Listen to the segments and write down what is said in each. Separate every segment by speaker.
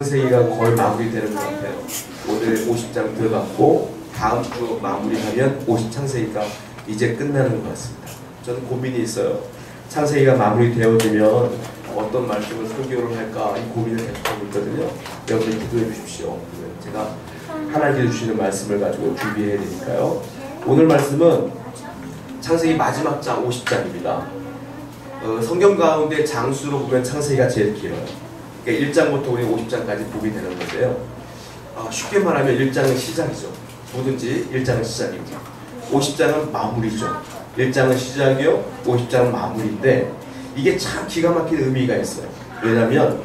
Speaker 1: 창세기가 거의 마무리되는 것 같아요. 오늘 50장 들어갔고 다음 주 마무리하면 창세기가 이제 끝나는 것 같습니다. 저는 고민이 있어요. 창세기가 마무리되어지면 어떤 말씀을 설교를 할까 이 고민을 계속하고 있거든요. 여러분들 기도해 주십시오. 제가 하나님께서 주시는 말씀을 가지고 준비해야 되니까요. 오늘 말씀은 창세기 마지막 장 50장입니다. 성경 가운데 장수로 보면 창세기가 제일 길어요. 그러니까 1장부터 우리 50장까지 보게 되는 건데요. 쉽게 말하면 1장은 시작이죠. 뭐든지 1장은 시작입니다. 50장은 마무리죠. 1장은 시작이요, 50장은 마무리인데 이게 참 기가 막힌 의미가 있어요. 왜냐하면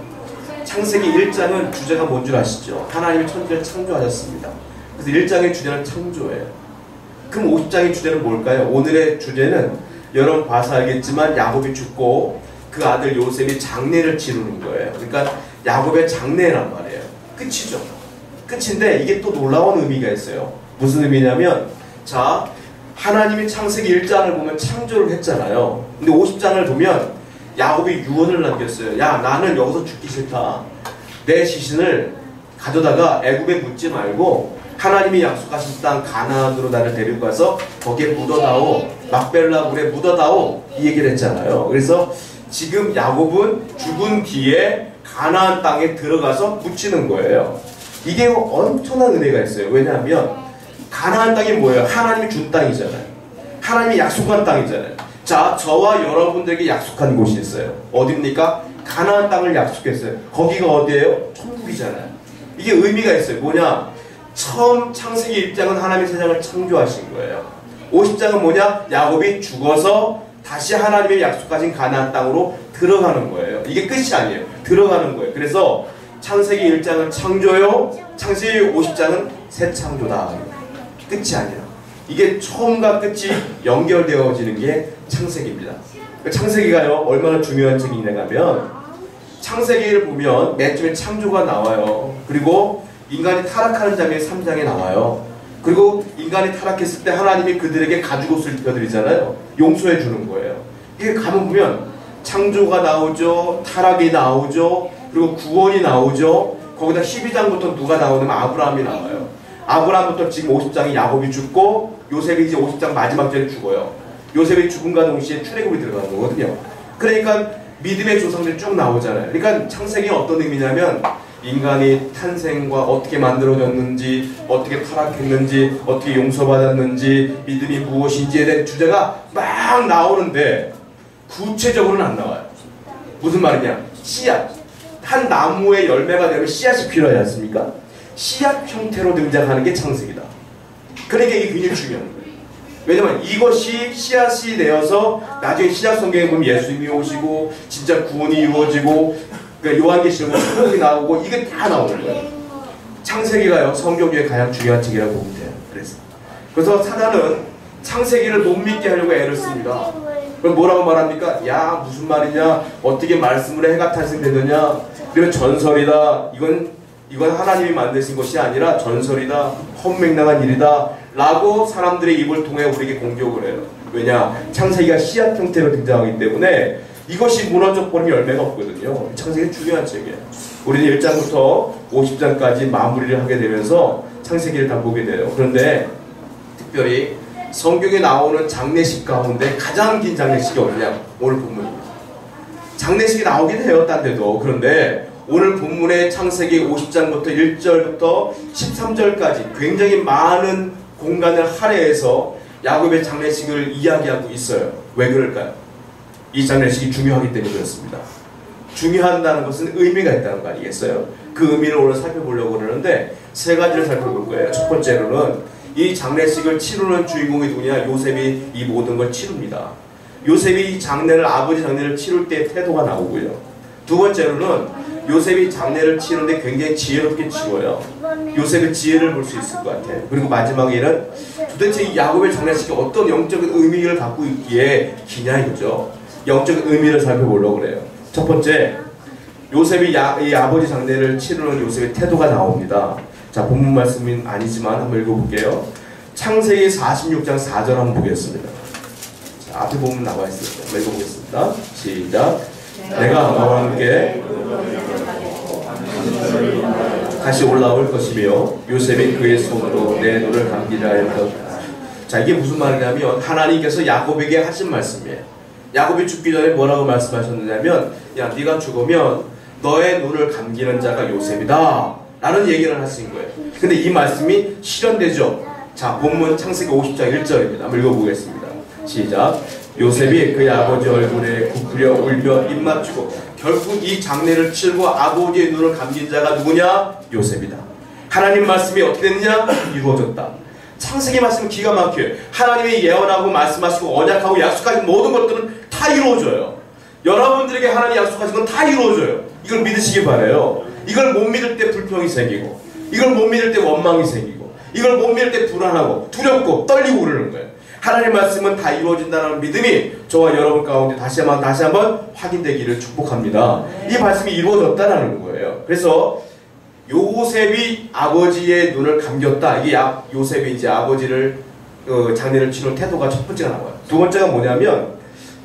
Speaker 1: 창세기 1장은 주제가 뭔 줄 아시죠? 하나님이 천지를 창조하셨습니다. 그래서 1장의 주제는 창조예요. 그럼 50장의 주제는 뭘까요? 오늘의 주제는 여러분 봐서 알겠지만 야곱이 죽고 그 아들 요셉이 장례를 치르는 거예요. 그러니까 야곱의 장례란 말이에요. 끝이죠. 끝인데 이게 또 놀라운 의미가 있어요. 무슨 의미냐면, 자, 하나님이 창세기 1장을 보면 창조를 했잖아요. 근데 50장을 보면 야곱이 유언을 남겼어요. 야, 나는 여기서 죽기 싫다. 내 시신을 가져다가 애굽에 묻지 말고 하나님이 약속하신 땅 가나안으로 나를 데리고 가서 거기에 묻어다오. 막벨라 물에 묻어다오. 이 얘기를 했잖아요. 그래서 지금 야곱은 죽은 뒤에 가나안 땅에 들어가서 묻히는 거예요. 이게 엄청난 은혜가 있어요. 왜냐하면 가나안 땅이 뭐예요? 하나님이 준 땅이잖아요. 하나님이 약속한 땅이잖아요. 자, 저와 여러분들에게 약속한 곳이 있어요. 어디입니까? 가나안 땅을 약속했어요. 거기가 어디예요? 천국이잖아요. 이게 의미가 있어요. 뭐냐? 처음 창세기 1장은 하나님의 세상을 창조하신 거예요. 50장은 뭐냐? 야곱이 죽어서 다시 하나님의 약속하신 가나안 땅으로 들어가는 거예요. 이게 끝이 아니에요. 들어가는 거예요. 그래서 창세기 1장은 창조요, 창세기 50장은 새 창조다. 끝이 아니라 이게 처음과 끝이 연결되어지는 게 창세기입니다. 창세기가요 얼마나 중요한 책이냐 하면, 창세기를 보면 맨 처음에 창조가 나와요. 그리고 인간이 타락하는 장면이 3장에 나와요. 그리고 인간이 타락했을 때 하나님이 그들에게 가죽옷을 입혀드리잖아요. 용서해 주는 거예요. 이게 가면 보면 창조가 나오죠, 타락이 나오죠, 그리고 구원이 나오죠. 거기다 12장부터 누가 나오냐면 아브라함이 나와요. 아브라함부터 지금 50장이 야곱이 죽고 요셉이 이제 50장 마지막 전에 죽어요. 요셉이 죽음과 동시에 출애굽이 들어가는 거거든요. 그러니까 믿음의 조상들이 쭉 나오잖아요. 그러니까 창세기는 어떤 의미냐면 인간이 탄생과 어떻게 만들어졌는지, 어떻게 타락했는지, 어떻게 용서받았는지, 믿음이 무엇인지에 대한 주제가 막 나오는데 구체적으로는 안 나와요. 무슨 말이냐? 씨앗. 한 나무의 열매가 되면 씨앗이 필요하지 않습니까? 씨앗 형태로 등장하는 게 창세기다. 그러니까 이게 굉장히 중요한 거예요. 왜냐면 이것이 씨앗이 되어서 나중에 신약 성경에 보면 예수님이 오시고 진짜 구원이 이루어지고 그러니까 요한계시록 천국이 나오고 이게 다 나오는 거예요. 창세기가요 성경 중에 가장 중요한 책이라고 보면 돼요. 그래서 사단은 창세기를 못 믿게 하려고 애를 씁니다. 그럼 뭐라고 말합니까? 야, 무슨 말이냐? 어떻게 말씀으로 해가 탄생되느냐? 그러면 전설이다. 이건 하나님이 만드신 것이 아니라 전설이다. 헛맹랑한 일이다. 라고 사람들의 입을 통해 우리에게 공격을 해요. 왜냐? 창세기가 씨앗 형태로 등장하기 때문에 이것이 무너져 버리면 열매가 없거든요. 창세기는 중요한 책이에요. 우리는 1장부터 50장까지 마무리를 하게 되면서 창세기를 다 보게 돼요. 그런데 특별히 성경에 나오는 장례식 가운데 가장 긴 장례식이 어디냐? 오늘 본문입니다. 장례식이 나오긴 해요, 딴 데도. 그런데 오늘 본문의 창세기 50장부터 1절부터 13절까지 굉장히 많은 공간을 할애해서 야곱의 장례식을 이야기하고 있어요. 왜 그럴까요? 이 장례식이 중요하기 때문에 그렇습니다. 중요하다는 것은 의미가 있다는 거 아니겠어요? 그 의미를 오늘 살펴보려고 그러는데 세 가지를 살펴볼 거예요. 첫 번째로는 이 장례식을 치르는 주인공이 누구냐? 요셉이 이 모든 걸 치릅니다. 요셉이 이 장례를, 아버지 장례를 치를 때 태도가 나오고요. 두 번째로는 요셉이 장례를 치는데 굉장히 지혜롭게 치러요. 요셉의 지혜를 볼 수 있을 것 같아요. 그리고 마지막에는 도대체 이 야곱의 장례식이 어떤 영적인 의미를 갖고 있기에 기냐 이거죠. 영적인 의미를 살펴보려고 그래요. 첫 번째, 요셉이 이 아버지 장례를 치르는 요셉의 태도가 나옵니다. 자, 본문 말씀은 아니지만 한번 읽어볼게요. 창세기 46장 4절 한번 보겠습니다. 자, 앞에 본문 나와 있습니다. 한번 읽어보겠습니다. 시작. 내가 너와 함께 다시 올라올 것이며 요셉이 그의 손으로 내 눈을 감기라 하였다. 자, 이게 무슨 말이냐면 하나님께서 야곱에게 하신 말씀이에요. 야곱이 죽기 전에 뭐라고 말씀하셨느냐면 야, 네가 죽으면 너의 눈을 감기는 자가 요셉이다 라는 얘기를 하신 거예요. 근데 이 말씀이 실현되죠. 자, 본문 창세기 50장 1절입니다. 한번 읽어보겠습니다. 시작. 요셉이 그의 아버지 얼굴에 굽으려 울며 입 맞추고 결국 이 장례를 치르고 아버지의 눈을 감긴 자가 누구냐? 요셉이다. 하나님 말씀이 어떻게 됐느냐? 이루어졌다. 창세기 말씀은 기가 막혀요. 하나님이 예언하고 말씀하시고 언약하고 약속하신 모든 것들은 다 이루어져요. 여러분들에게 하나님 약속하신 건 다 이루어져요. 이걸 믿으시기 바라요. 이걸 못 믿을 때 불평이 생기고, 이걸 못 믿을 때 원망이 생기고, 이걸 못 믿을 때 불안하고 두렵고 떨리고 그러는 거예요. 하나님 말씀은 다 이루어진다는 믿음이 저와 여러분 가운데 다시 한번 확인되기를 축복합니다. 이 말씀이 이루어졌다는 거예요. 그래서 요셉이 아버지의 눈을 감겼다. 이게 요셉이 이제 아버지를 장례를 치는 태도가 첫 번째가 나와요. 두 번째가 뭐냐면,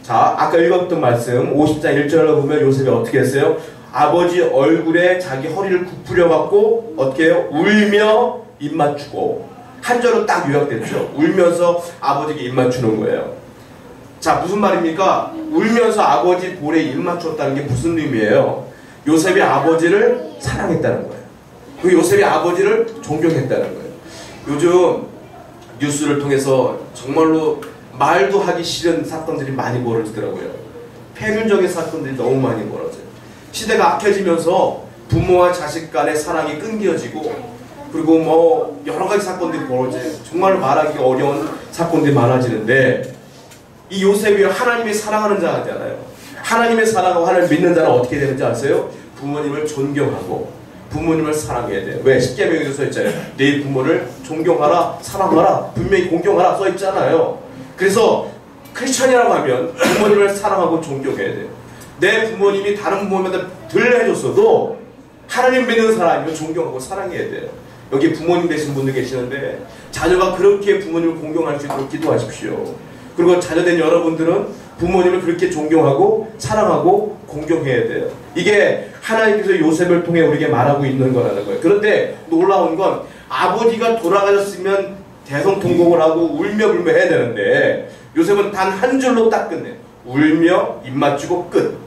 Speaker 1: 자, 아까 읽었던 말씀 50장 1절을 보면 요셉이 어떻게 했어요? 아버지 얼굴에 자기 허리를 굽으려 갖고 어떻게 해요? 울며 입 맞추고. 한 절은 딱 요약됐죠. 울면서 아버지에게 입 맞추는 거예요. 자, 무슨 말입니까? 울면서 아버지 볼에 입 맞췄다는 게 무슨 의미예요? 요셉이 아버지를 사랑했다는 거예요. 그 요셉이 아버지를 존경했다는 거예요. 요즘 뉴스를 통해서 정말로 말도 하기 싫은 사건들이 많이 벌어지더라고요. 폐륜적인 사건들이 너무 많이 벌어져요. 시대가 악해지면서 부모와 자식 간의 사랑이 끊겨지고, 그리고 뭐 여러 가지 사건들이 벌어져요. 정말 말하기 어려운 사건들이 많아지는데, 이 요셉이 하나님이 사랑하는 자잖아요. 하나님의 사랑하고 하나님을 믿는 자는 어떻게 되는지 아세요? 부모님을 존경하고 부모님을 사랑해야 돼요. 왜? 십계명에도 써있잖아요. 네 부모를 존경하라, 사랑하라, 분명히 공경하라 써있잖아요. 그래서 크리스천이라고 하면 부모님을 사랑하고 존경해야 돼요. 내 부모님이 다른 부모님한테 덜 해줬어도 하나님 믿는 사람이면 존경하고 사랑해야 돼요. 여기 부모님 되신 분들 계시는데 자녀가 그렇게 부모님을 공경할 수 있도록 기도하십시오. 그리고 자녀된 여러분들은 부모님을 그렇게 존경하고 사랑하고 공경해야 돼요. 이게 하나님께서 요셉을 통해 우리에게 말하고 있는 거라는 거예요. 그런데 놀라운 건 아버지가 돌아가셨으면 대성통곡을 하고 울며 불며 해야 되는데 요셉은 단 한 줄로 딱 끝내요. 울며 입 맞추고 끝.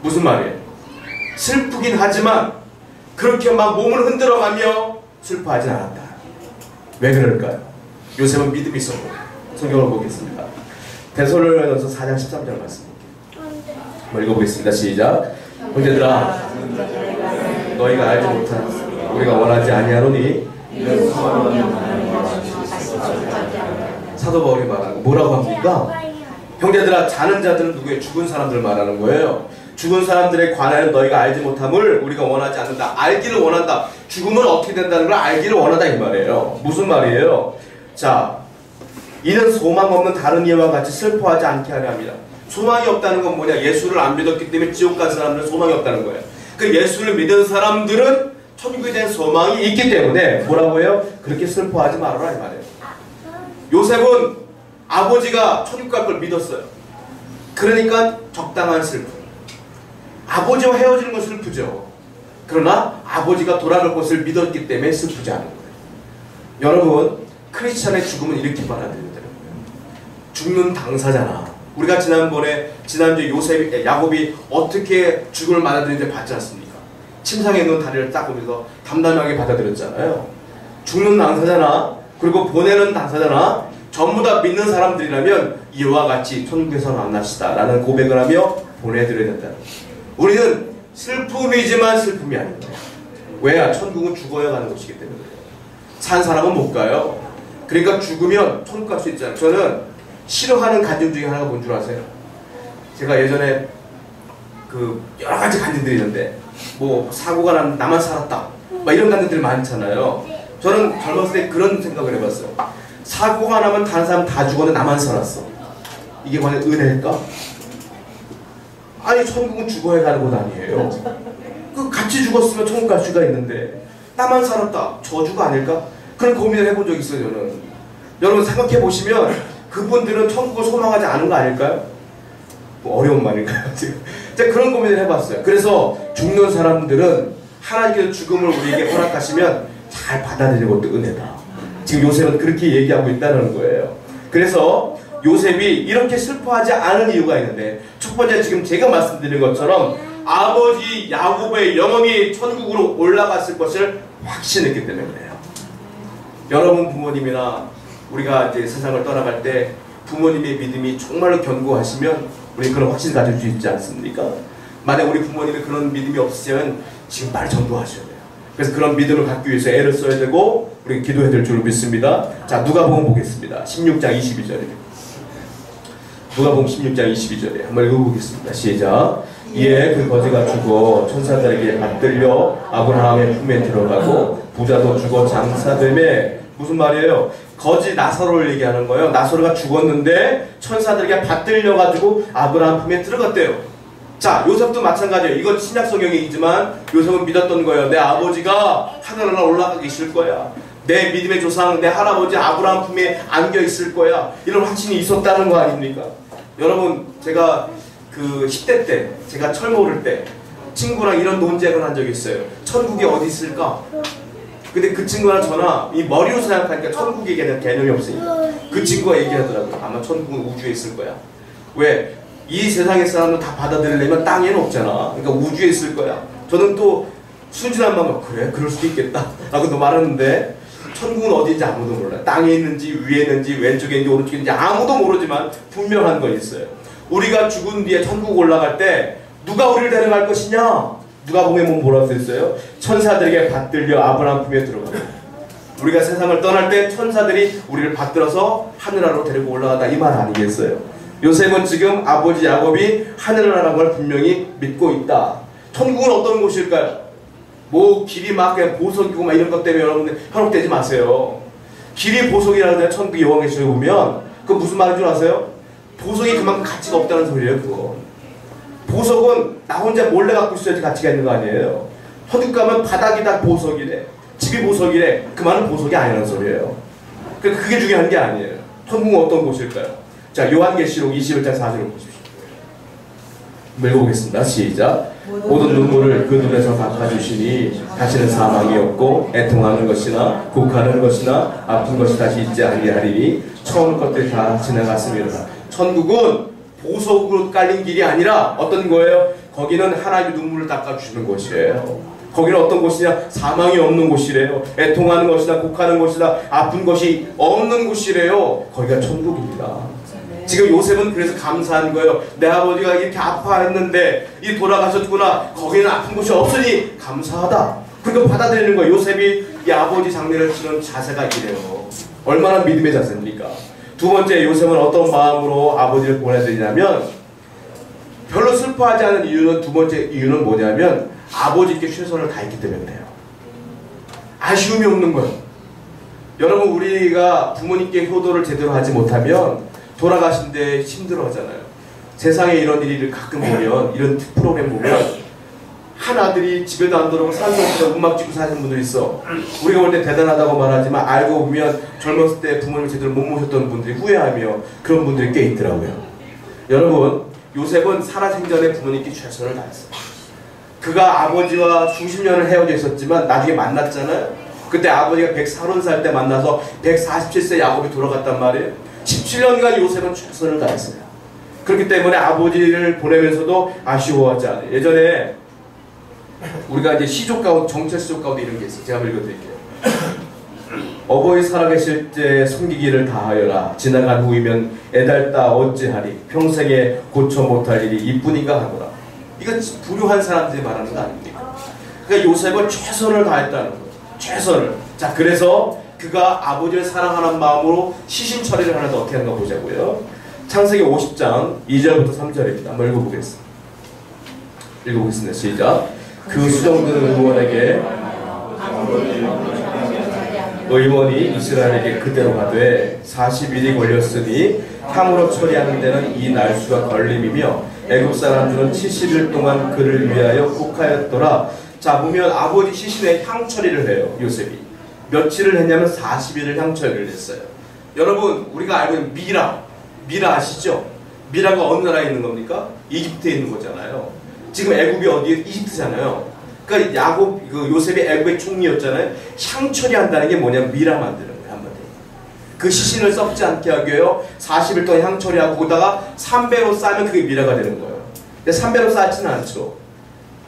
Speaker 1: 무슨 말이에요? 슬프긴 하지만 그렇게 막 몸을 흔들어가며 슬퍼하진 않았다. 왜 그럴까요? 요셉은 믿음이 있었고. 성경을 보겠습니다. 데살로니가서 4장 13절 말씀 한번 읽어보겠습니다. 시작. 형제들아, 너희가 알지 못한 우리가 원하지 아니하노니. 사도 바울이 말하는 거 뭐라고 합니까? 형제들아, 자는 자들은 누구예요? 죽은 사람들 말하는 거예요. 죽은 사람들에 관하여 너희가 알지 못함을 우리가 원하지 않는다. 알기를 원한다. 죽으면 어떻게 된다는 걸 알기를 원한다 이 말이에요. 무슨 말이에요? 자, 이는 소망 없는 다른 이와 같이 슬퍼하지 않게 하려 합니다. 소망이 없다는 건 뭐냐? 예수를 안 믿었기 때문에 지옥 간 사람들은 소망이 없다는 거예요. 그 예수를 믿은 사람들은 천국에 대한 소망이 있기 때문에 뭐라고 해요? 그렇게 슬퍼하지 말아라 이 말이에요. 요셉은 아버지가 천국 갈 걸 믿었어요. 그러니까 적당한 슬픔. 아버지와 헤어지는 건 슬프죠. 그러나 아버지가 돌아갈 것을 믿었기 때문에 슬프지 않은 거예요. 여러분, 크리스찬의 죽음은 이렇게 받아들여야 돼요. 죽는 당사자나. 우리가 지난주에 야곱이 어떻게 죽음을 받아들이는지 봤지 않습니까? 침상에 있는 다리를 딱 보면서 담담하게 받아들였잖아요. 죽는 당사자나, 그리고 보내는 당사자나, 전부 다 믿는 사람들이라면 이와 같이 천국에서 만납시다 라는 고백을 하며 보내드려야 된다. 우리는 슬픔이지만 슬픔이 아닙니다. 왜야? 천국은 죽어야 가는 곳이기 때문에 그래요. 산 사람은 못 가요. 그러니까 죽으면 천국 갈 수 있잖아요. 저는 싫어하는 간증 중에 하나가 뭔 줄 아세요? 제가 예전에 그 여러 가지 간증들이 있는데 뭐 사고가 나면 나만 살았다 막 이런 간증들이 많잖아요. 저는 젊었을 때 그런 생각을 해봤어요. 사고가 나면 다른 사람 다 죽었는데 나만 살았어. 이게 과연 은혜일까? 아니, 천국은 죽어야 가는 곳 아니에요. 그 같이 죽었으면 천국 갈 수가 있는데 나만 살았다. 저주가 아닐까? 그런 고민을 해본 적이 있어요. 저는. 여러분 생각해 보시면 그분들은 천국을 소망하지 않은 거 아닐까요? 뭐 어려운 말일까요? 제가 그런 고민을 해봤어요. 그래서 죽는 사람들은 하나님께서 죽음을 우리에게 허락하시면 잘 받아들이는 것도 은혜다. 지금 요셉은 그렇게 얘기하고 있다는 거예요. 그래서 요셉이 이렇게 슬퍼하지 않은 이유가 있는데, 첫 번째 지금 제가 말씀드린 것처럼 아버지 야곱의 영혼이 천국으로 올라갔을 것을 확신했기 때문에 그래요. 여러분 부모님이나 우리가 이제 세상을 떠나갈 때 부모님의 믿음이 정말로 견고하시면 우리 그런 확신 가질 수 있지 않습니까? 만약 우리 부모님이 그런 믿음이 없으시면 지금 빨리 전도하셔야 돼요. 그래서 그런 믿음을 갖기 위해서 애를 써야 되고 우리 기도해야 될 줄 믿습니다. 자, 누가복음 보겠습니다. 16장 22절입니다. 누가복음 16장 22절에 한번 읽어보겠습니다. 시작. 이에 그 거지가 죽어 천사들에게 받들려 아브라함의 품에 들어가고 부자도 죽어 장사되매, 무슨 말이에요? 거지 나사로를 얘기하는 거예요. 나사로가 죽었는데 천사들에게 받들려가지고 아브라함 품에 들어갔대요. 자, 요셉도 마찬가지예요. 이건 신약 성경이지만 요셉은 믿었던 거예요. 내 아버지가 하늘나라 올라가 계실 거야. 내 믿음의 조상, 내 할아버지 아브라함 품에 안겨 있을 거야. 이런 확신이 있었다는 거 아닙니까? 여러분, 제가 그 10대 때, 제가 철 모를 때 친구랑 이런 논쟁을 한 적이 있어요. 천국이 어디 있을까? 근데 그 친구랑 저나 이 머리로 생각하니까 천국에 대한 개념이 없으니까 그 친구가 얘기하더라고요. 아마 천국은 우주에 있을 거야. 왜? 이 세상의 사람을 다 받아들이려면 땅에는 없잖아. 그러니까 우주에 있을 거야. 저는 또 순진한 마음으로 그래? 그럴 수도 있겠다 라고 또 말하는데, 천국은 어디인지 아무도 몰라요. 땅에 있는지 위에 있는지 왼쪽에 있는지 오른쪽에 있는지 아무도 모르지만 분명한 건 있어요. 우리가 죽은 뒤에 천국 올라갈 때 누가 우리를 데려갈 것이냐? 누가 보면 뭐라고 했어요? 천사들에게 받들려 아브라함 품에 들어가요. 우리가 세상을 떠날 때 천사들이 우리를 받들어서 하늘나라로 데리고 올라가다, 이 말 아니겠어요? 요셉은 지금 아버지 야곱이 하늘나라라는 걸 분명히 믿고 있다. 천국은 어떤 곳일까요? 뭐 길이 막 그냥 보석이고 막 이런 것 때문에 여러분들 현혹되지 마세요. 길이 보석이라는 천국 여왕의 보면 그건 무슨 말인 줄 아세요? 보석이 그만큼 가치가 없다는 소리예요. 그거. 보석은 나 혼자 몰래 갖고 있어야지 가치가 있는 거 아니에요. 천국 가면 바닥이 다 보석이래, 집이 보석이래, 그 말은 보석이 아니라는 소리예요. 그게 중요한 게 아니에요. 천국은 어떤 곳일까요? 자, 요한계시록 21장 4절을 보십시오. 읽어보겠습니다. 시작. 모든 눈물을 그 눈에서 닦아주시니 다시는 사망이 없고 애통하는 것이나 곡하는 것이나 아픈 것이 다시 있지 아니하리니 처음 것들이 다 지나갔음이로라. 천국은 보석으로 깔린 길이 아니라 어떤 거예요? 거기는 하나님의 눈물을 닦아주시는 곳이에요. 거기는 어떤 곳이냐? 사망이 없는 곳이래요. 애통하는 것이나 곡하는 것이나 아픈 것이 없는 곳이래요. 거기가 천국입니다. 지금 요셉은 그래서 감사한 거예요. 내 아버지가 이렇게 아파했는데 이 돌아가셨구나. 거기는 아픈 곳이 없으니 감사하다. 그러니까 받아들이는 거예요. 요셉이 이 아버지 장례를 치는 자세가 이래요. 얼마나 믿음의 자세입니까? 두 번째, 요셉은 어떤 마음으로 아버지를 보내드리냐면, 별로 슬퍼하지 않은 이유는, 두 번째 이유는 뭐냐면 아버지께 최선을 다했기 때문에 그래요. 아쉬움이 없는 거예요. 여러분, 우리가 부모님께 효도를 제대로 하지 못하면 돌아가신데 힘들어 하잖아요. 세상에 이런 일을 가끔 보면, 이런 프로그램 보면 한 아들이 집에도 안 들어오고 산소에서 음악 찍고 사시는 분들이 있어. 우리가 볼 때 대단하다고 말하지만 알고 보면 젊었을 때 부모님을 제대로 못 모셨던 분들이 후회하며 그런 분들이 꽤 있더라고요. 여러분, 요셉은 살아생전에 부모님께 최선을 다했어요. 그가 아버지와 수십 년을 헤어져 있었지만 나중에 만났잖아요. 그때 아버지가 130살 때 만나서 147세 야곱이 돌아갔단 말이에요. 17년간 요셉은 최선을 다했어요. 그렇기 때문에 아버지를 보내면서도 아쉬워하지 않아요. 예전에 우리가 이제 시족 가운데, 정체 시족 가운데 이런 게 있어요. 제가 한번 읽어드릴게요. 어버이 살아계실 때 섬기기를 다하여라. 지나간 후이면 애달다 어찌하리. 평생에 고쳐 못할 일이 이뿐인가 하노라. 이건 불효한 사람들이 말하는 거 아닙니까? 그러니까 요셉은 최선을 다했다는 거예요. 최선을. 자, 그래서 그가 아버지를 사랑하는 마음으로 시신 처리를 하는데 어떻게 하는가 보자고요. 창세기 50장 2절부터 3절입니다. 한번 읽어보겠습니다. 읽어보겠습니다. 시작. 그 수정된 의원이 이스라엘에게 그대로 가되 40일이 걸렸으니 향으로 처리하는 데는 이 날수가 걸림이며 애굽 사람들은 70일 동안 그를 위하여 곡하였더라. 자, 보면 아버지 시신에 향 처리를 해요. 요셉이 며칠을 했냐면 40일을 향 처리를 했어요. 여러분, 우리가 알고 있는 미라 아시죠? 미라가 어느 나라에 있는 겁니까? 이집트에 있는 거잖아요. 지금 애굽이 어디에? 이집트잖아요. 그러니까 그러니까 야곱, 요셉이 애굽의 총리였잖아요. 향처리 한다는 게 뭐냐면 미라 만드는 거예요. 한마디로. 그 시신을 썩지 않게 하기 위하여 40일 동안 향처리하고 거기다가 3배로 싸면 그게 미라가 되는 거예요. 근데 3배로 쌓지는 않죠.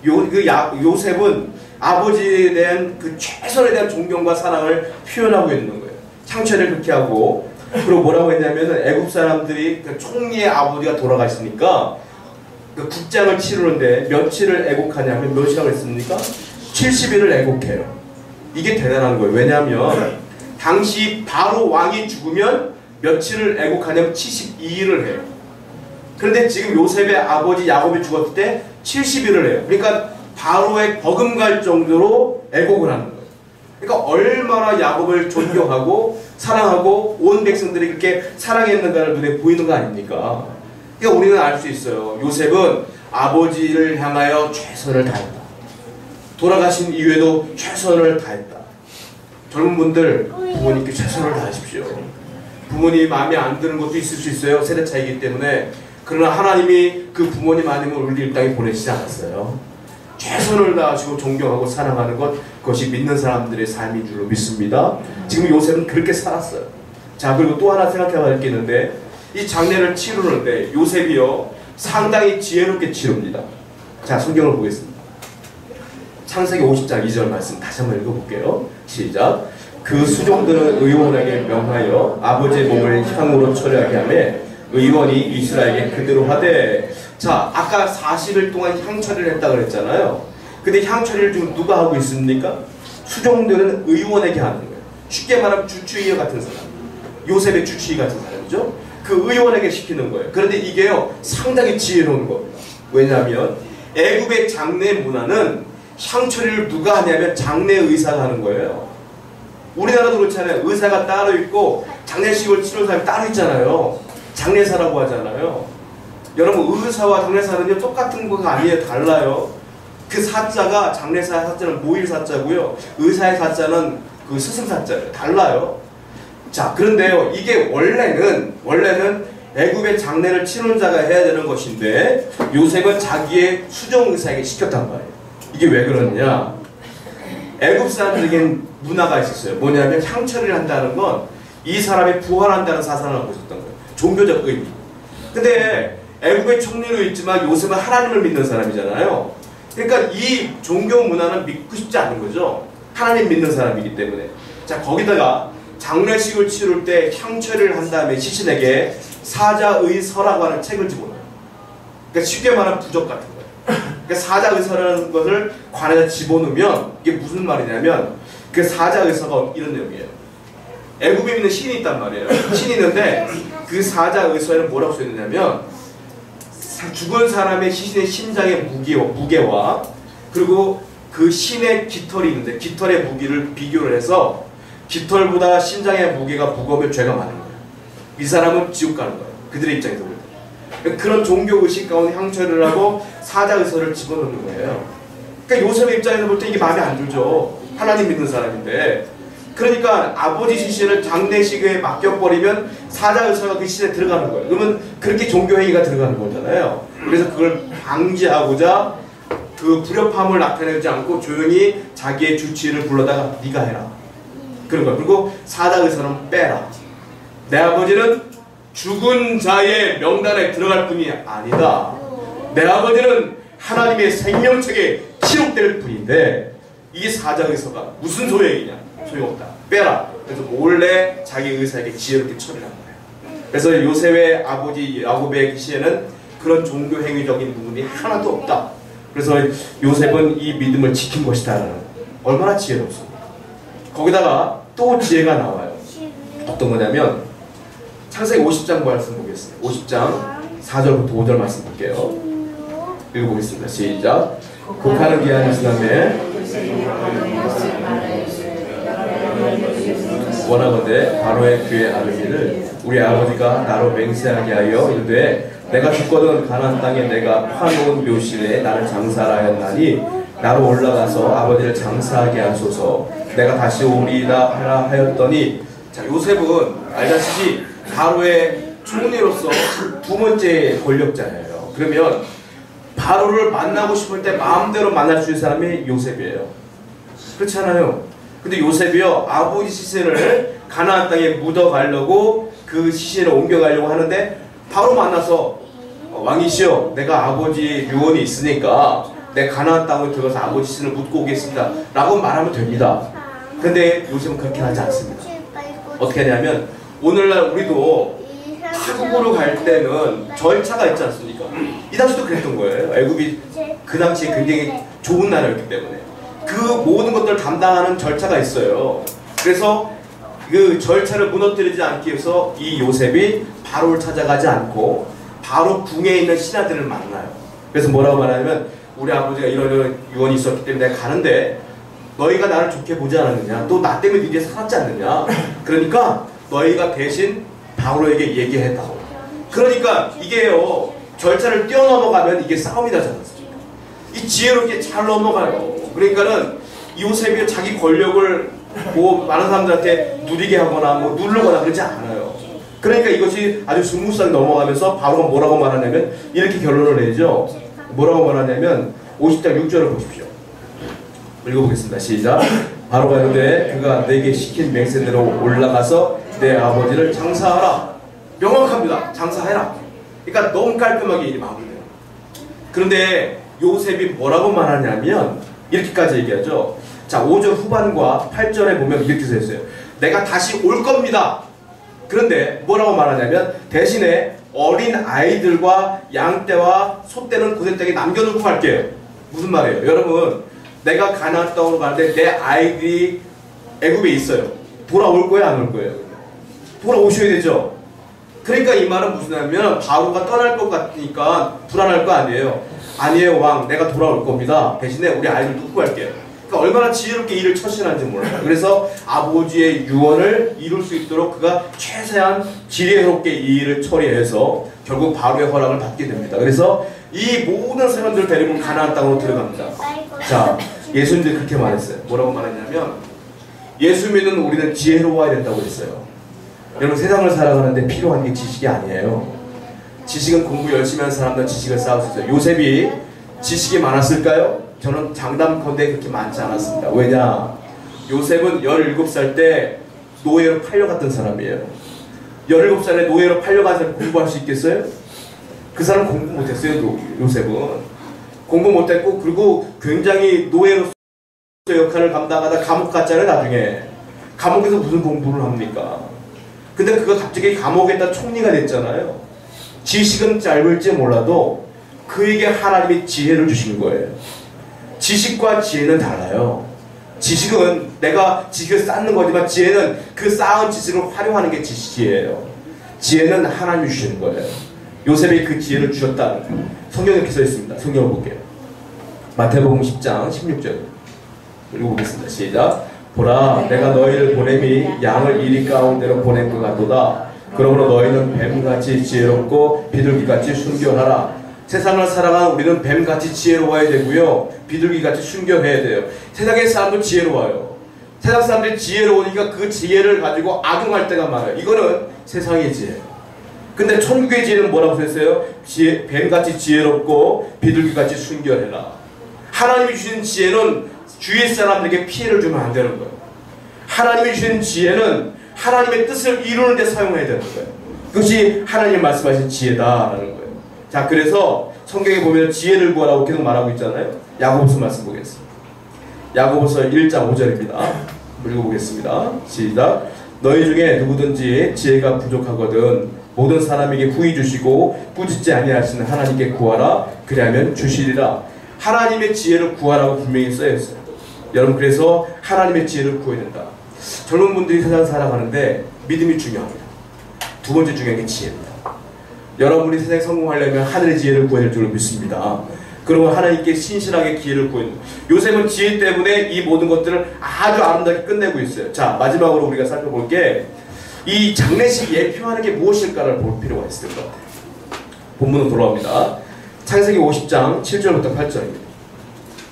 Speaker 1: 요셉은 아버지에 대한 그 최선에 대한 존경과 사랑을 표현하고 있는 거예요. 향처리를 그렇게 하고, 그리고 뭐라고 했냐면은 애굽 사람들이 그 총리의 아버지가 돌아가시니까 그 국장을 치르는데 며칠을 애곡하냐면 몇이라고 했습니까? 70일을 애곡해요. 이게 대단한 거예요. 왜냐하면 당시 바로 왕이 죽으면 며칠을 애곡하냐면 72일을 해요. 그런데 지금 요셉의 아버지 야곱이 죽었을 때 70일을 해요. 그러니까 바로에 버금갈 정도로 애곡을 하는 거예요. 그러니까 얼마나 야곱을 존경하고 사랑하고 온 백성들이 그렇게 사랑했는가를 눈에 보이는 거 아닙니까? 그러니까 우리는 알 수 있어요. 요셉은 아버지를 향하여 최선을 다했다. 돌아가신 이후에도 최선을 다했다. 젊은 분들 부모님께 최선을 다하십시오. 부모님이 마음에 안 드는 것도 있을 수 있어요. 세대 차이기 때문에. 그러나 하나님이 그 부모님 아니면 우리 이 땅에 보내시지 않았어요. 최선을 다하시고 존경하고 사랑하는 것, 그것이 믿는 사람들의 삶인 줄로 믿습니다. 지금 요셉은 그렇게 살았어요. 자, 그리고 또 하나 생각해야 할 게 있는데, 이 장례를 치르는데 요셉이요 상당히 지혜롭게 치릅니다. 자, 성경을 보겠습니다. 창세기 50장 2절 말씀 다시 한번 읽어볼게요. 시작. 그 수종들은 의원에게 명하여 아버지의 몸을 향으로 처리하게 하며 의원이 이스라엘에게 그대로 하되. 자, 아까 40일 동안 향처리를 했다고 그랬잖아요. 근데 향처리를 지금 누가 하고 있습니까? 수종들은 의원에게 하는 거예요. 쉽게 말하면 주치의 같은 사람, 요셉의 주치의 같은 사람이죠. 그 의원에게 시키는 거예요. 그런데 이게요 상당히 지혜로운 겁니다. 왜냐하면 애굽의 장례 문화는 향처리를 누가 하냐면 장례 의사가 하는 거예요. 우리나라도 그렇잖아요. 의사가 따로 있고 장례식을 치르는 사람이 따로 있잖아요. 장례사라고 하잖아요. 여러분, 의사와 장례사는요 똑같은 거가 아니에요. 달라요. 그 사자가, 장례사의 사자는 모일 사자고요, 의사의 사자는 그 스승 사자예요. 달라요. 자, 그런데요, 이게 원래는 애굽의 장례를 치르는 자가 해야 되는 것인데 요셉은 자기의 수종 의사에게 시켰단 말이에요. 이게 왜 그러느냐? 애굽 사람들에겐 문화가 있었어요. 뭐냐면 향처리를 한다는 건 이 사람이 부활한다는 사상을 갖고 있었던 거예요. 종교적 의미. 근데 애굽의 총리로 있지만 요셉은 하나님을 믿는 사람이잖아요. 그러니까 이 종교 문화는 믿고 싶지 않은 거죠. 하나님 믿는 사람이기 때문에. 자, 거기다가 장례식을 치를 때 향처리를 한 다음에 시신에게 사자의서라고 하는 책을 집어넣어요. 그러니까 쉽게 말하면 부적 같은 거예요. 그러니까 사자의서라는 것을 관에다 집어넣으면 이게 무슨 말이냐면 그 사자의서가 이런 내용이에요. 애굽에 있는 신이 있단 말이에요. 신이 있는데 그 사자의서에는 뭐라고 써있느냐면 죽은 사람의 시신의 심장의 무게와 그리고 그 신의 깃털이 있는데 깃털의 무게를 비교를 해서 깃털보다 심장의 무게가 무거우면 죄가 많은 거예요. 이 사람은 지옥 가는 거예요. 그들의 입장에서 볼 때. 그런 종교의식 가운데 향처리를 하고 사자의서를 집어넣는 거예요. 그러니까 요셉의 입장에서 볼 때 이게 마음에 안 들죠. 하나님 믿는 사람인데. 그러니까 아버지 시신을 장례식에 맡겨버리면 사자의서가 그 시신에 들어가는 거예요. 그러면 그렇게 종교행위가 들어가는 거잖아요. 그래서 그걸 방지하고자 그 불협화음을 나타내지 않고 조용히 자기의 주치의를 불러다가 네가 해라. 그런 거예요. 그리고 사자의서는 빼라. 내 아버지는 죽은 자의 명단에 들어갈 뿐이 아니다. 내 아버지는 하나님의 생명책에 기록될 뿐인데 이게 사자의서가 무슨 소용이냐? 소용없다. 빼라. 그래서 몰래 자기 의사에게 지혜롭게 처리한 거예요. 그래서 요셉의 아버지 야곱의 시에는 그런 종교 행위적인 부분이 하나도 없다. 그래서 요셉은 이 믿음을 지킨 것이다. 얼마나 지혜롭습니까? 거기다가 또 지혜가 나와요. 어떤 거냐면 창세기 50장 말씀 보겠습니다. 50장 4절부터 5절 말씀 볼게요. 읽어보겠습니다. 시작. 곡하는 귀한 시간에 원하건대 바로의 귀에 아르기를 우리 아버지가 나로 맹세하게 하여 이르되 내가 죽거든 가나안 땅에 내가 파놓은 묘실에 나를 장사하라 하였나니 나로 올라가서 아버지를 장사하게 하소서 내가 다시 오리라 하라 하였더니. 자, 요셉은 알다시피 바로의 총리로서 두 번째 권력자예요. 그러면 바로를 만나고 싶을 때 마음대로 만날 수 있는 사람이 요셉이에요. 그렇지 않아요? 근데 요셉이요, 아버지 시신을 가나안 땅에 묻어가려고 그 시신을 옮겨가려고 하는데 바로 만나서 왕이시여, 내가 아버지 유언이 있으니까 내 가나안 땅으로 들어가서 아버지 시신을 묻고 오겠습니다 라고 말하면 됩니다. 근데 요셉은 그렇게 하지 않습니다. 어떻게 하냐면 오늘날 우리도 타국으로 갈 때는 절차가 있지 않습니까? 이 당시도 그랬던 거예요. 애굽이 그 당시에 굉장히 좋은 나라였기 때문에 그 모든 것들을 담당하는 절차가 있어요. 그래서 그 절차를 무너뜨리지 않기 위해서 이 요셉이 바로를 찾아가지 않고 바로 궁에 있는 신하들을 만나요. 그래서 뭐라고 말하냐면 우리 아버지가 이런 유언이 있었기 때문에 내가 가는데 너희가 나를 좋게 보지 않았느냐, 또 나 때문에 니네 살았지 않느냐, 그러니까 너희가 대신 바로에게 얘기했다고. 그러니까 이게요, 절차를 뛰어넘어가면 이게 싸움이 나지 않습니까? 이 지혜롭게 잘 넘어가요. 그러니까는 요셉이 자기 권력을 뭐 많은 사람들한테 누리게 하거나 뭐 누르거나 그러지 않아요. 그러니까 이것이 아주 스무스하게 넘어가면서 바로가 뭐라고 말하냐면 이렇게 결론을 내죠. 뭐라고 말하냐면 50장 6절을 보십시오. 읽어보겠습니다. 시작. 바로가 이르되 그가 내게 시킨 맹세대로 올라가서 내 아버지를 장사하라. 명확합니다. 장사해라. 그러니까 너무 깔끔하게 일이 마무리돼요. 그런데 요셉이 뭐라고 말하냐면 이렇게까지 얘기하죠. 자, 5절 후반과 8절에 보면 이렇게 써있어요. 내가 다시 올 겁니다. 그런데 뭐라고 말하냐면 대신에 어린 아이들과 양떼와 소떼는 고대 땅에 남겨놓고 갈게요. 무슨 말이에요? 여러분, 내가 가나안 땅으로 가는데 내 아이들이 애굽에 있어요. 돌아올 거예요? 안 올 거예요? 돌아오셔야 되죠. 그러니까 이 말은 무슨 말이냐면 바로가 떠날 것 같으니까 불안할 거 아니에요. 아니에요 왕, 내가 돌아올 겁니다. 대신에 우리 아이들 놓고 갈게요. 그러니까 얼마나 지혜롭게 일을 처신하는지 몰라요. 그래서 아버지의 유언을 이룰 수 있도록 그가 최대한 지혜롭게 이 일을 처리해서 결국 바로의 허락을 받게 됩니다. 그래서 이 모든 사람들을 데리고 가나안 땅으로 들어갑니다. 자, 예수님들이 그렇게 말했어요. 뭐라고 말했냐면 예수 믿는 우리는 지혜로워야 된다고 했어요. 여러분, 세상을 살아가는데 필요한 게 지식이 아니에요. 지식은 공부 열심히 하는 사람들은 지식을 쌓을 수 있어요. 요셉이 지식이 많았을까요? 저는 장담컨대 그렇게 많지 않았습니다. 왜냐? 요셉은 17살 때 노예로 팔려갔던 사람이에요. 17살에 노예로 팔려간 사람이 공부할 수 있겠어요? 그 사람 공부 못했어요. 요셉은 공부 못했고, 그리고 굉장히 노예로서 역할을 감당하다 감옥 갔잖아요. 나중에 감옥에서 무슨 공부를 합니까? 근데 그가 갑자기 감옥에다 총리가 됐잖아요. 지식은 짧을지 몰라도 그에게 하나님이 지혜를 주신 거예요. 지식과 지혜는 달라요. 지식은 내가 지식을 쌓는 거지만 지혜는 그 쌓은 지식을 활용하는 게 지혜예요. 지혜는 하나님이 주시는 거예요. 요셉이 그 지혜를 주셨다. 성경에 이렇게 써 있습니다. 성경을 볼게요. 마태복음 10장 16절 읽어보겠습니다. 시작. 보라, 내가 너희를 보냄이 양을 이리 가운데로 보낸 것 같도다. 그러므로 너희는 뱀같이 지혜롭고 비둘기같이 순결하라. 세상을 살아가는 우리는 뱀같이 지혜로워야 되고요, 비둘기같이 순결해야 돼요. 세상의 사람도 지혜로워요. 세상 사람들이 지혜로우니까 그 지혜를 가지고 악용할 때가 많아요. 이거는 세상의 지혜. 근데 천국의 지혜는 뭐라고 썼어요? 뱀같이 지혜롭고 비둘기같이 순결해라. 하나님이 주신 지혜는 주위 사람들에게 피해를 주면 안 되는 거예요. 하나님이 주신 지혜는 하나님의 뜻을 이루는 데 사용해야 되는 거예요. 그것이 하나님 말씀하신 지혜다라는 거예요. 자, 그래서 성경에 보면 지혜를 구하라고 계속 말하고 있잖아요. 야고보서 말씀 보겠습니다. 야고보서 1장 5절입니다. 읽어보겠습니다. 시작. 너희 중에 누구든지 지혜가 부족하거든 모든 사람에게 후히 주시고 꾸짖지 아니하시는 하나님께 구하라. 그리하면 주시리라. 하나님의 지혜를 구하라고 분명히 써있어요. 여러분, 그래서 하나님의 지혜를 구해야 된다. 젊은 분들이 세상 살아가는데 믿음이 중요합니다. 두 번째 중요한 게 지혜입니다. 여러분이 세상에 성공하려면 하늘의 지혜를 구해야 될 줄로 믿습니다. 그러면 하나님께 신실하게 기회를 구해야 됩니다. 요셉은 지혜 때문에 이 모든 것들을 아주 아름답게 끝내고 있어요. 자, 마지막으로 우리가 살펴볼 게 이 장례식 예표하는 게 무엇일까를 볼 필요가 있을 것 같아요. 본문으로 돌아옵니다. 창세기 50장 7절부터 8절입니다.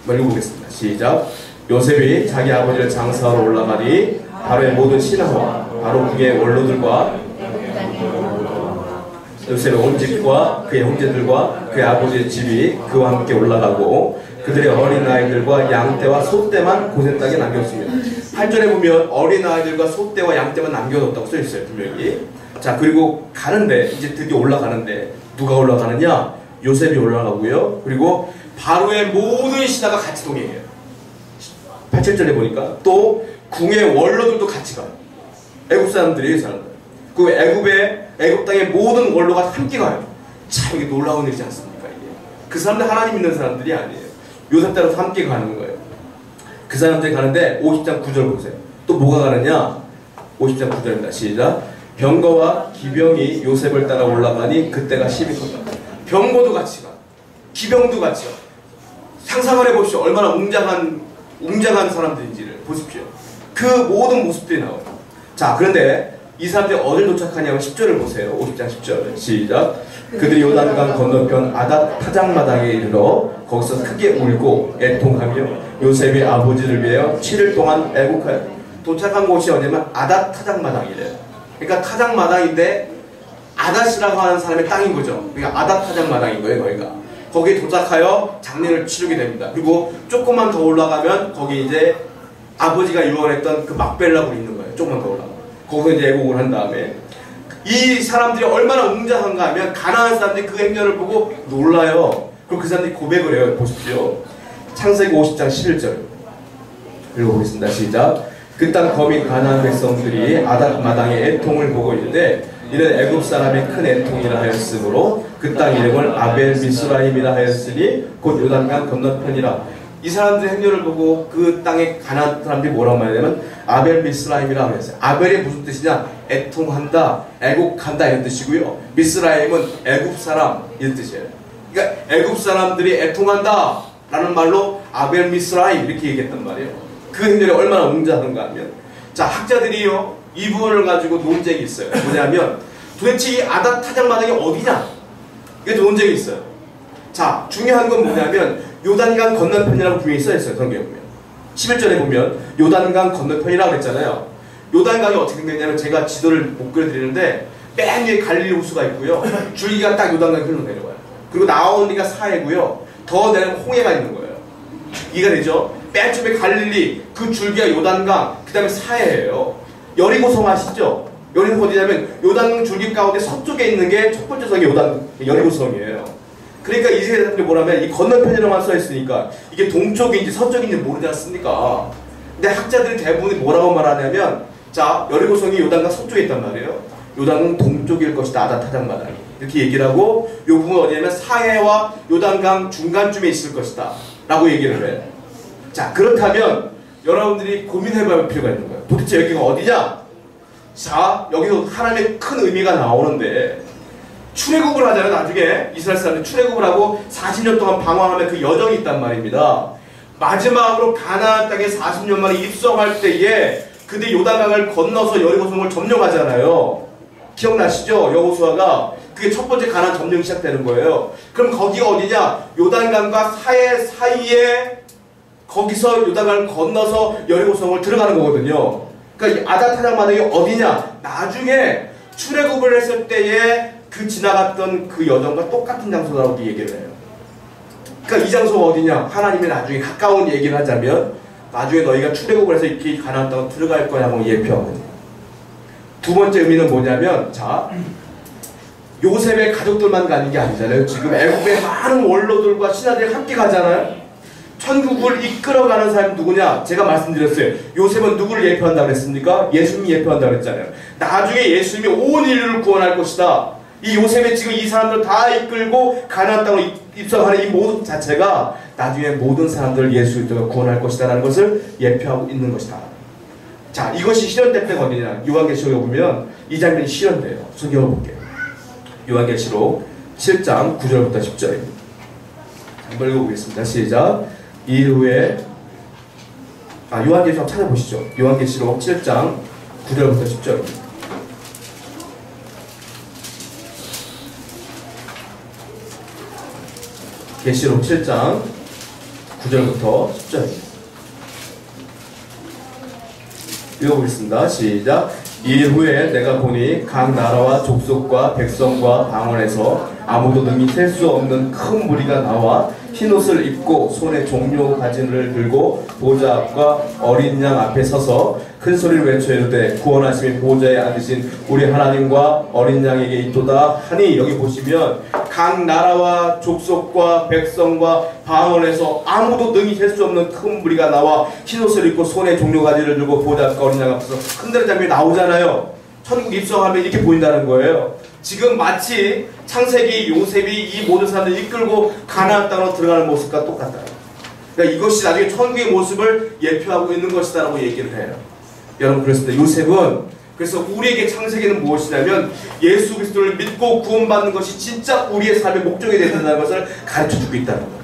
Speaker 1: 읽어보겠습니다. 시작. 요셉이 자기 아버지를 장사하러 올라가니 바로의 모든 신하와 바로 그의 원로들과 요셉의 온 집과 그의 형제들과 그의 아버지의 집이 그와 함께 올라가고 그들의 어린아이들과 양떼와 소떼만 고센 땅에 남겼습니다. 8절에 보면 어린아이들과 소떼와 양떼만 남겨뒀다고 써있어요. 분명히. 자, 그리고 가는데 이제 드디어 올라가는데 누가 올라가느냐? 요셉이 올라가고요. 그리고 바로의 모든 신하가 같이 동행해요. 8, 7절에 보니까 또 궁의 원로들도 같이 가요. 애굽 사람들이 사람들. 그 애굽 땅의 모든 원로가 함께 가요. 참 이게 놀라운 일이지 않습니까? 이게. 그 사람들 하나님 믿는 사람들이 아니에요. 요셉 따라서 함께 가는 거예요. 그 사람들이 가는데 50장 9절 보세요. 또 뭐가 가느냐? 50장 9절입니다. 시작. 병거와 기병이 요셉을 따라 올라가니 그때가 12컸다. 병거도 같이 가. 기병도 같이 가. 상상을 해보십시오. 얼마나 웅장한 사람들인지를 보십시오. 그 모든 모습들이 나와요. 자, 그런데 이 사람들이 어딜 도착하냐면 10절을 보세요. 50장 10절. 시작. 그들이 요단강 건너편 아닷 타작마당에 이르러 거기서 크게 울고 애통하며 요셉의 아버지를 위하여 7일 동안 애곡하여 도착한 곳이 어디냐면 아닷 타작마당이래요. 그러니까 타작마당인데 아닷이라고 하는 사람의 땅인 거죠. 그러니까 아닷 타작마당인 거예요. 거기가. 거기에 도착하여 장례를 치르게 됩니다. 그리고 조금만 더 올라가면 거기 이제 아버지가 유언했던 그 막벨라고 있는 거예요. 조금만 더 올라가면. 거기서 이제 애곡을 한 다음에 이 사람들이 얼마나 웅장한가 하면 가나안 사람들이 그 행렬을 보고 놀라요. 그럼 그 사람들이 고백을 해요. 보십시오. 창세기 50장 11절 읽어보겠습니다. 시작. 그 땅 거민 가나안 백성들이 아닷 마당의 애통을 보고 있는데 이는 애굽 사람의 큰 애통이라 하였으므로 그 땅 이름을 아벨 미스라임이라 하였으니 곧 요단강 건너편이라. 이 사람들의 행렬을 보고 그 땅에 가나안 사람들이 뭐라고 말하냐면 아벨 미스라임이라 하였어요. 아벨이 무슨 뜻이냐? 애통한다, 애곡한다 이런 뜻이고요. 미스라임은 애굽 사람 이런 뜻이에요. 그러니까 애굽 사람들이 애통한다 라는 말로 아벨 미스라임 이렇게 얘기했단 말이에요. 그 행렬이 얼마나 웅장한가 하면, 자, 학자들이요 이 부분을 가지고 논쟁이 있어요. 뭐냐면 도대체 이 아닷 타작마당이 어디냐? 이게 논쟁이 있어요. 자, 중요한 건 뭐냐면 요단강 건너편이라고 분명히 써있어요. 성경에 보면 11절에 보면 요단강 건너편이라고 그랬잖아요. 요단강이 어떻게 생겼냐면 제가 지도를 못 그려드리는데 맨 위에 갈릴리 호수가 있고요. 줄기가 딱 요단강에 흘러내려와요. 그리고 나오는 데가 사해고요. 더 내려면 홍해가 있는 거예요. 이해가 되죠? 맨 처음에 갈릴리, 그 줄기가 요단강, 그 다음에 사해예요. 여리고성 아시죠? 여리고 어디냐면 요단강 줄기 가운데 서쪽에 있는 게 첫 번째 성이 여리고성이에요. 그러니까 이 사람들이 뭐라면 이 건너편이라고만 써있으니까 이게 동쪽인지 서쪽인지 모르지 않습니까? 근데 학자들이 대부분이 뭐라고 말하냐면, 자, 여리고성이 요단강 서쪽에 있단 말이에요. 요단강 동쪽일 것이다. 아닷 타작마당이. 이렇게 얘기를 하고 요 부분 어디냐면 사해와 요단강 중간쯤에 있을 것이다 라고 얘기를 해요. 자, 그렇다면 여러분들이 고민해볼 필요가 있는 거예요. 도대체 여기가 어디냐? 자, 여기서 하나님의 큰 의미가 나오는데 출애굽을 하잖아요. 나중에 이스라엘 사람들이 출애굽을 하고 40년 동안 방황하면 그 여정이 있단 말입니다. 마지막으로 가나안 땅에 40년 만에 입성할 때에 그들이 요단강을 건너서 여리고성을 점령하잖아요. 기억나시죠? 여호수아가 그게 첫 번째 가나안 점령이 시작되는 거예요. 그럼 거기가 어디냐? 요단강과 사해 사이에 거기서 요단강을 건너서 여리고성을 들어가는 거거든요. 그러니까 이 아닷 타작마당이 어디냐? 나중에 출애굽을 했을 때에 그 지나갔던 그 여정과 똑같은 장소라고 얘기를 해요. 그러니까 이 장소가 어디냐? 하나님이 나중에 가까운 얘기를 하자면 나중에 너희가 출애굽을 해서 이렇게 가나안 땅으로 들어갈 거라고 예표하거든요. 두 번째 의미는 뭐냐면, 자, 요셉의 가족들만 가는 게 아니잖아요. 지금 애굽의 많은 원로들과 신하들이 함께 가잖아요. 천국을 이끌어가는 사람이 누구냐? 제가 말씀드렸어요. 요셉은 누구를 예표한다고 했습니까? 예수님이 예표한다고 했잖아요. 나중에 예수님이 온 인류를 구원할 것이다. 이 요셉이 지금 이 사람들 다 이끌고 가나안 땅으로 입성하는 이 모든 자체가 나중에 모든 사람들을 예수님으로 구원할 것이다 라는 것을 예표하고 있는 것이다. 자, 이것이 실현될 때가 어디냐? 요한계시록에 보면 이 장면이 실현돼요. 소개해볼게요. 요한계시록 7장 9절부터 10절입니다. 한번 읽어보겠습니다. 시작. 이후에 요한계시록 찾아보시죠. 요한계시록 7장 9절부터 10절입니다. 계시록 7장 9절부터 10절입니다. 읽어보겠습니다. 시작. 2일 후에 내가 보니 각 나라와 족속과 백성과 방언에서 아무도 능히 셀 수 없는 큰 무리가 나와 흰옷을 입고 손에 종려 가지를 들고 보좌 앞과 어린 양 앞에 서서 큰 소리를 외쳐 이르되 구원하심이 보좌에 앉으신 우리 하나님과 어린 양에게 있도다 하니, 여기 보시면 각 나라와 족속과 백성과 방언에서 아무도 능히 셀 수 없는 큰 무리가 나와 흰옷을 입고 손에 종려 가지를 들고 보좌 앞과 어린 양 앞에서 흔드는 장면이 나오잖아요. 천국 입성하면 이렇게 보인다는 거예요. 지금 마치 창세기 요셉이 이 모든 사람들을 이끌고 가나안 땅으로 들어가는 모습과 똑같다. 그러니까 이것이 나중에 천국의 모습을 예표하고 있는 것이다라고 얘기를 해요. 여러분, 그렇습니다. 요셉은 그래서 우리에게 창세기는 무엇이냐면 예수 그리스도를 믿고 구원받는 것이 진짜 우리의 삶의 목적이 된다는 것을 가르쳐주고 있다는 거예요.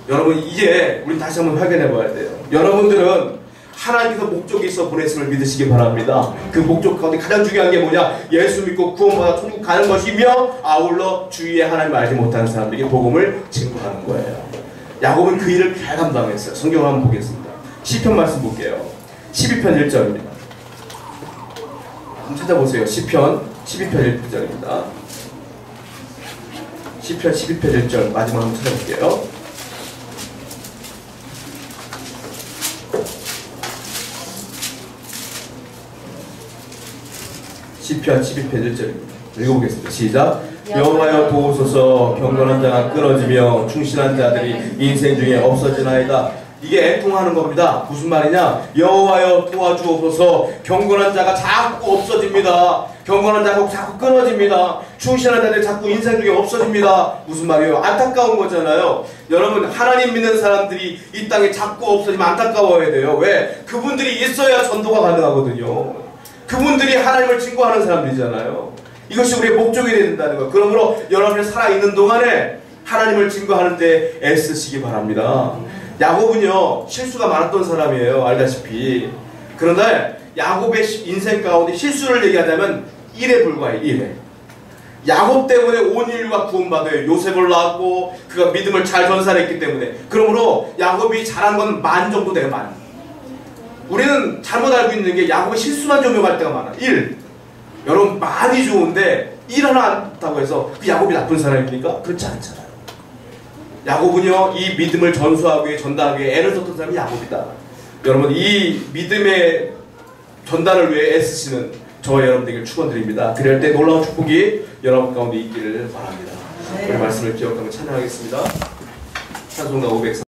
Speaker 1: 여러분, 이제 우리 다시 한번 확인해 봐야 돼요. 여러분들은 하나님께서 목적이 있어 보냈음을 믿으시기 바랍니다. 그 목적 가운데 가장 중요한 게 뭐냐? 예수 믿고 구원받아 천국 가는 것이며, 아울러 주위에 하나님을 알지 못하는 사람들에게 복음을 증거하는 거예요. 야곱은 그 일을 잘 감당했어요. 성경을 한번 보겠습니다. 시편 말씀 볼게요. 12편 1절입니다. 한번 찾아보세요. 시편 12편 1절입니다. 시편 12편 1절 마지막 한번 찾아볼게요. 시편 12편 1절입니다. 읽어보겠습니다. 시작. 여호와여 도우소서. 경건한 자가 끊어지며 충실한 자들이 인생 중에 없어지나이다. 이게 애통하는 겁니다. 무슨 말이냐? 여호와여 도와주옵소서. 경건한 자가 자꾸 없어집니다. 경건한 자가 자꾸 끊어집니다. 충실한 자들이 자꾸 인생 중에 없어집니다. 무슨 말이에요? 안타까운 거잖아요. 여러분, 하나님 믿는 사람들이 이 땅에 자꾸 없어지면 안타까워야 돼요. 왜? 그분들이 있어야 전도가 가능하거든요. 그분들이 하나님을 증거하는 사람들이잖아요. 이것이 우리의 목적이 된다는 거예요. 그러므로 여러분이 살아있는 동안에 하나님을 증거하는 데 애쓰시기 바랍니다. 야곱은요, 실수가 많았던 사람이에요. 알다시피. 그런데 야곱의 인생 가운데 실수를 얘기하자면 1에 불과해. 1에. 야곱 때문에 온 인류가 구원받아요. 요셉을 낳았고 그가 믿음을 잘 전살했기 때문에. 그러므로 야곱이 잘한 건 만 정도 돼요. 만. 우리는 잘못 알고 있는 게 야곱의 실수만 적용할 때가 많아. 1. 여러분, 많이 좋은데 1 하나 안다고 해서 그 야곱이 나쁜 사람입니까? 그렇지 않잖아요. 야곱은요, 이 믿음을 전수하기 위해 전달하기 위해 애를 썼던 사람이 야곱이다. 여러분, 이 믿음의 전달을 위해 애쓰시는 저와 여러분들에게 축원드립니다. 그럴 때 놀라운 축복이 여러분 가운데 있기를 바랍니다. 우리 말씀을 기억하며 찬양하겠습니다. 찬송가 504